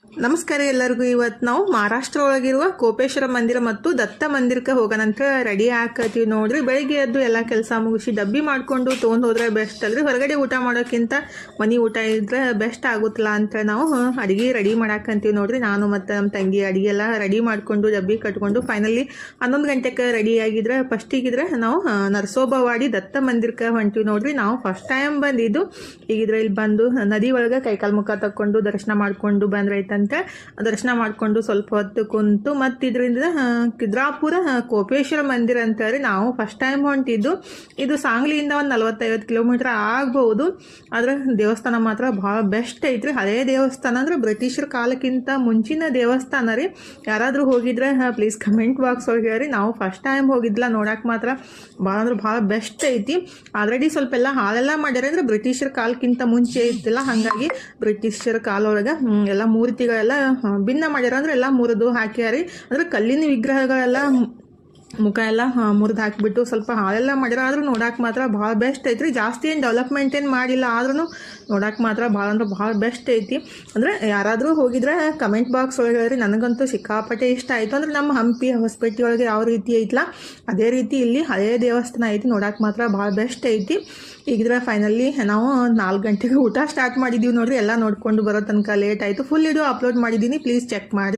ನಮಸ್ಕಾರ ಎಲ್ಲರಿಗೂ. ಇವತ್ತು ನಾವು ಮಹಾರಾಷ್ಟ್ರ ಒಳಗಿರುವ ಕೋಪೇಶ್ವರ ಮಂದಿರ ಮತ್ತು ದತ್ತ ಮಂದಿರಕ್ಕೆ ಹೋಗೋಣಂತ ರೆಡಿ ಹಾಕತ್ತೀವಿ ನೋಡ್ರಿ. ಬೆಳಿಗ್ಗೆ ಎದ್ದು ಎಲ್ಲ ಕೆಲಸ ಮುಗಿಸಿ ಡಬ್ಬಿ ಮಾಡ್ಕೊಂಡು ತೊಗೊಂಡು ಹೋದ್ರೆ ಬೆಸ್ಟ್ ಅಲ್ರಿ. ಹೊರಗಡೆ ಊಟ ಮಾಡೋಕ್ಕಿಂತ ಮನೆ ಊಟ ಇದ್ರೆ ಬೆಸ್ಟ್ ಆಗುತ್ತಲ್ಲ ಅಂತ ನಾವು ಅಡುಗೆ ರೆಡಿ ಮಾಡಾಕಂತೀವಿ ನೋಡ್ರಿ. ನಾನು ಮತ್ತು ನಮ್ಮ ತಂಗಿ ಅಡುಗೆ ಎಲ್ಲ ರೆಡಿ ಮಾಡಿಕೊಂಡು ಡಬ್ಬಿ ಕಟ್ಕೊಂಡು ಫೈನಲಿ 11 ಗಂಟೆಗೆ ರೆಡಿ ಆಗಿದ್ರೆ ಫಸ್ಟಿಗಿದ್ರೆ ನಾವು ನರಸೋಬವಾಡಿ ದತ್ತ ಮಂದಿರಕ್ಕೆ ಹೊಂಟಿವಿ ನೋಡ್ರಿ. ನಾವು ಫಸ್ಟ್ ಟೈಮ್ ಬಂದಿದ್ದು. ಈಗಿದ್ರೆ ಇಲ್ಲಿ ಬಂದು ನದಿ ಒಳಗೆ ಕೈಕಾಲು ಮುಖ ತಕ್ಕೊಂಡು ದರ್ಶನ ಮಾಡಿಕೊಂಡು ಬಂದ್ರೈತಂತ ದರ್ಶನ ಮಾಡಿಕೊಂಡು ಸ್ವಲ್ಪ ಹೊತ್ತು ಕುಂತು ಮತ್ತು ಇದರಿಂದ ಕಿದ್ರಾಪುರ ಕೋಪೇಶ್ವರ ಮಂದಿರ ಅಂತಾರೆ. ನಾವು ಫಸ್ಟ್ ಟೈಮ್ ಹೊಂಟಿದ್ದು. ಇದು ಸಾಂಗ್ಲಿಯಿಂದ ಒಂದು 40-50 ಕಿಲೋಮೀಟರ್ ಆಗ್ಬಹುದು. ಆದರೆ ದೇವಸ್ಥಾನ ಮಾತ್ರ ಭಾಳ ಬೆಸ್ಟ್ ಐತ್ರಿ. ಹಳೇ ದೇವಸ್ಥಾನ ಅಂದ್ರೆ ಬ್ರಿಟಿಷರ ಕಾಲಕ್ಕಿಂತ ಮುಂಚಿನ ದೇವಸ್ಥಾನ ರೀ. ಯಾರಾದರೂ ಹೋಗಿದ್ರೆ ಪ್ಲೀಸ್ ಕಮೆಂಟ್ ಬಾಕ್ಸ್ ಒಳಗೆ ಹೇಳ್ರಿ. ನಾವು ಫಸ್ಟ್ ಟೈಮ್ ಹೋಗಿದ್ಲ, ನೋಡಕ್ಕೆ ಮಾತ್ರ ಭಾಳ ಅಂದ್ರೆ ಭಾಳ ಬೆಸ್ಟ್ ಐತಿ. ಆಲ್ರೆಡಿ ಸ್ವಲ್ಪ ಎಲ್ಲ ಹಾಳೆಲ್ಲ ಮಾಡ್ಯಾರ ಅಂದ್ರೆ ಬ್ರಿಟಿಷರ ಕಾಲಕ್ಕಿಂತ ಮುಂಚೆ ಇತ್ತಿಲ್ಲ, ಹಾಗಾಗಿ ಬ್ರಿಟಿಷರ ಕಾಲೊಳಗೆ ಎಲ್ಲ ಮೂರ್ತಿಗಳೆಲ್ಲ ಭಿನ್ನ ಮಾಡ್ಯಾರ. ಅಂದ್ರೆ ಎಲ್ಲ ಮುರಿದು ಹಾಕ್ಯಾರಿ. ಅಂದ್ರೆ ಕಲ್ಲಿನ ವಿಗ್ರಹಗಳೆಲ್ಲ ಮುಖ ಎಲ್ಲ ಮುರಿದು ಹಾಕಿಬಿಟ್ಟು ಸ್ವಲ್ಪ ಹಾಳೆಲ್ಲ ಮಾಡ್ಯಾರ. ಆದ್ರೂ ನೋಡಕ್ಕೆ ಮಾತ್ರ ಭಾಳ ಬೆಸ್ಟ್ ಐತ್ರಿ. ಜಾಸ್ತಿ ಏನು ಡೆವಲಪ್ಮೆಂಟ್ ಏನು ಮಾಡಿಲ್ಲ, ಆದ್ರೂ ನೋಡಕ್ಕೆ ಮಾತ್ರ ಭಾಳ ಅಂದ್ರೆ ಭಾಳ ಬೆಸ್ಟ್ ಐತಿ. ಅಂದರೆ ಯಾರಾದರೂ ಹೋಗಿದ್ರೆ ಕಮೆಂಟ್ ಬಾಕ್ಸ್ ಒಳಗೆ ಹೇಳ್ರಿ. ನನಗಂತೂ ಸಿಕ್ಕಾಪಟ್ಟೆ ಇಷ್ಟ ಆಯಿತು. ಅಂದ್ರೆ ನಮ್ಮ ಹಂಪಿ ಹೊಸಪೇಟೆ ಒಳಗೆ ಯಾವ ರೀತಿ ಐತಲ್ಲ ಅದೇ ರೀತಿ ಇಲ್ಲಿ ಹಳೆಯ ದೇವಸ್ಥಾನ ಐತಿ. ನೋಡಕ್ಕೆ ಮಾತ್ರ ಭಾಳ ಬೆಸ್ಟ್ ಐತಿ. ಈಗಿದ್ರೆ ಫೈನಲಿ ನಾವು 4 ಗಂಟೆಗೆ ಊಟ ಸ್ಟಾರ್ಟ್ ಮಾಡಿದ್ದೀವಿ ನೋಡ್ರಿ. ಎಲ್ಲ ನೋಡ್ಕೊಂಡು ಬರೋ ತನಕ ಲೇಟ್ ಆಯಿತು. ಫುಲ್ ವಿಡಿಯೋ ಅಪ್ಲೋಡ್ ಮಾಡಿದ್ದೀನಿ, ಪ್ಲೀಸ್ ಚೆಕ್ ಮಾಡಿ.